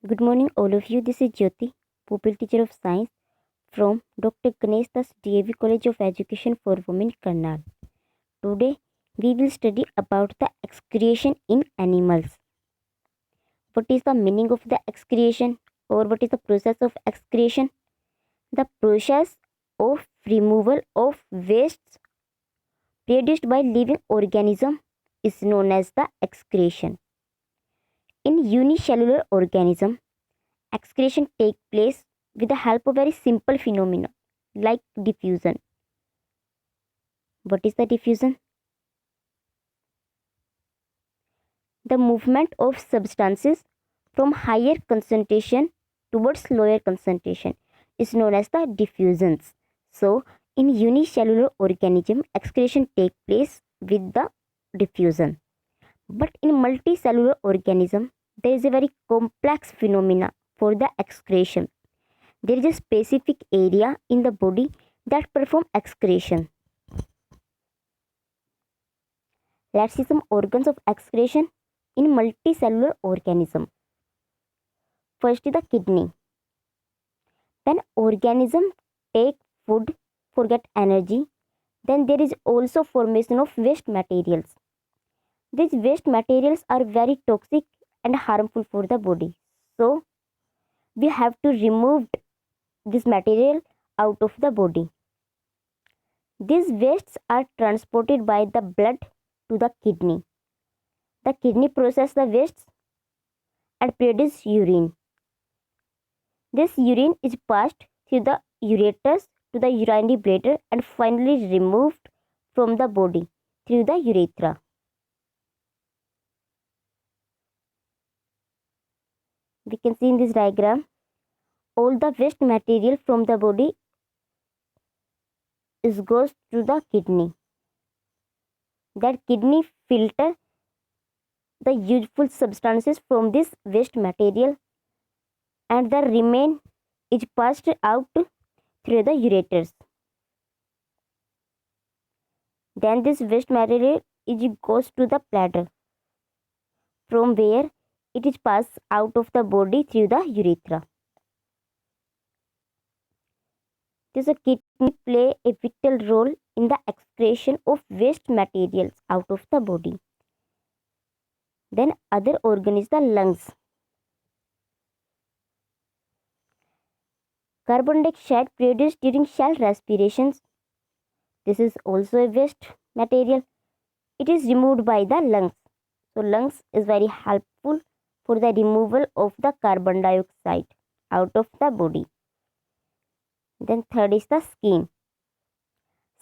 Good morning, all of you. This is Jyoti, pupil teacher of science from Dr. Ganesh Das DAV College of Education for Women, Karnal. Today, we will study about the excretion in animals. What is the meaning of the excretion, or what is the process of excretion? The process of removal of wastes produced by living organism is known as the excretion. In unicellular organism, excretion takes place with the help of very simple phenomena like diffusion. What is the diffusion? The movement of substances from higher concentration towards lower concentration is known as the diffusions. So, in unicellular organism, excretion takes place with the diffusion. But in multicellular organism, there is a very complex phenomena for the excretion. There is a specific area in the body that perform excretion. Let's see some organs of excretion in multicellular organism. First is the kidney. When organism take food for get energy, then there is also formation of waste materials. These waste materials are very toxic and harmful for the body. So we have to remove this material out of the body. These wastes are transported by the blood to the kidney. The kidney process the wastes and produce urine. This urine is passed through the ureters to the urinary bladder and finally removed from the body through the urethra. We can see in this diagram all the waste material from the body goes to the kidney. That kidney filter the useful substances from this waste material and the remain is passed out through the ureters. Then this waste material goes to the bladder, from where it is passed out of the body through the urethra. This kidney play a vital role in the excretion of waste materials out of the body. Then other organ is the lungs. Carbon dioxide produced during cell respirations. This is also a waste material. It is removed by the lungs. So lungs is very helpful for the removal of the carbon dioxide out of the body. Then third is the skin.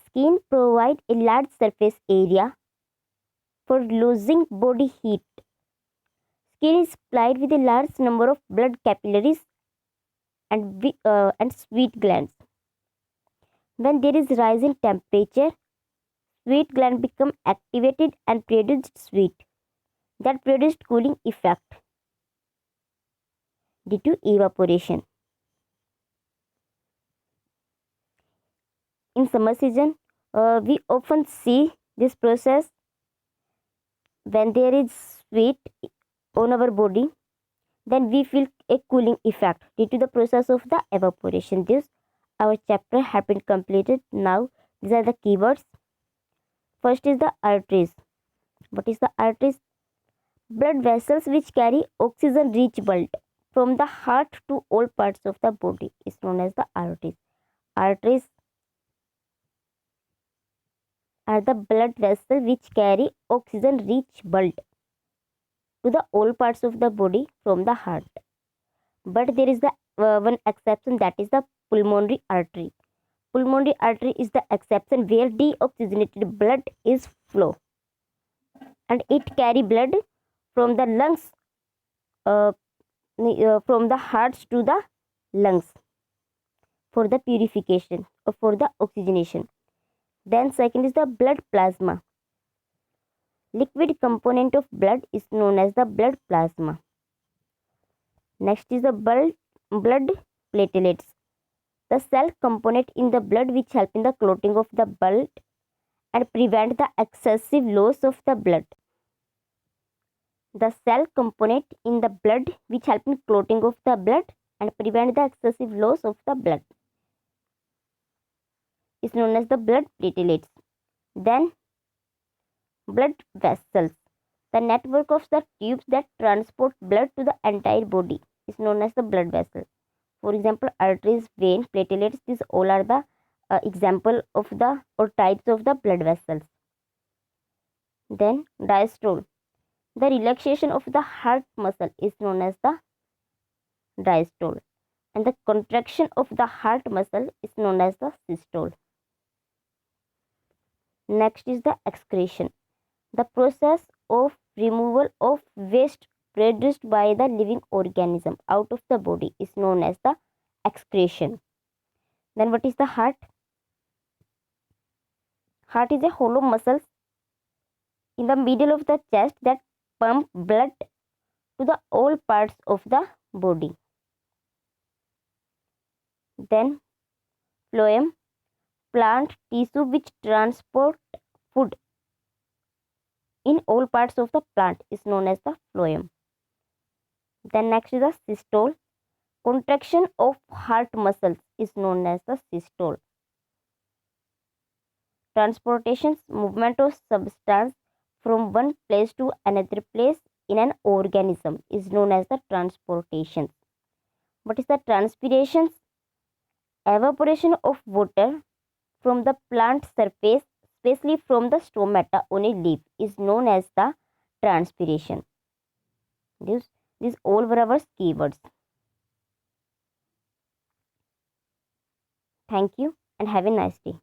Skin provide a large surface area for losing body heat. Skin is supplied with a large number of blood capillaries and sweat glands. When there is rise in temperature, sweat gland become activated and produced sweat that produced cooling effect due to evaporation. In summer season, we often see this process when there is sweat on our body, then we feel a cooling effect due to the process of the evaporation. This our chapter has been completed. Now these are the keywords. First is the arteries. What is the arteries? Blood vessels which carry oxygen rich blood from the heart to all parts of the body is known as the arteries. Arteries are the blood vessels which carry oxygen rich blood to the all parts of the body from the heart. But there is the one exception, that is the pulmonary artery. Pulmonary artery is the exception where deoxygenated blood is flow and it carry blood from the lungs from the hearts to the lungs for the purification or for the oxygenation. Then second is the blood plasma. Liquid component of blood is known as the blood plasma. Next is the blood platelets. The cell component in the blood which help in the clotting of the blood and prevent the excessive loss of the blood. the cell component in the blood which help in clotting of the blood and prevent the excessive loss of the blood is known as the blood platelets. Then blood vessels. The network of the tubes that transport blood to the entire body is known as the blood vessel. For example, arteries, vein, platelets, these all are the example of the or types of the blood vessels. Then diastole. The relaxation of the heart muscle is known as the diastole, and the contraction of the heart muscle is known as the systole. Next is the excretion. The process of removal of waste produced by the living organism out of the body is known as the excretion. Then what is the heart? Heart is a hollow muscle in the middle of the chest that pump blood to the all parts of the body. Then phloem, plant tissue which transport food in all parts of the plant is known as the phloem. Then next is the systole. Contraction of heart muscles is known as the systole. Transportation, movement of substance from one place to another place in an organism is known as the transportation. What is the transpiration? Evaporation of water from the plant surface, especially from the stomata on a leaf, is known as the transpiration. These all were our keywords. Thank you and have a nice day.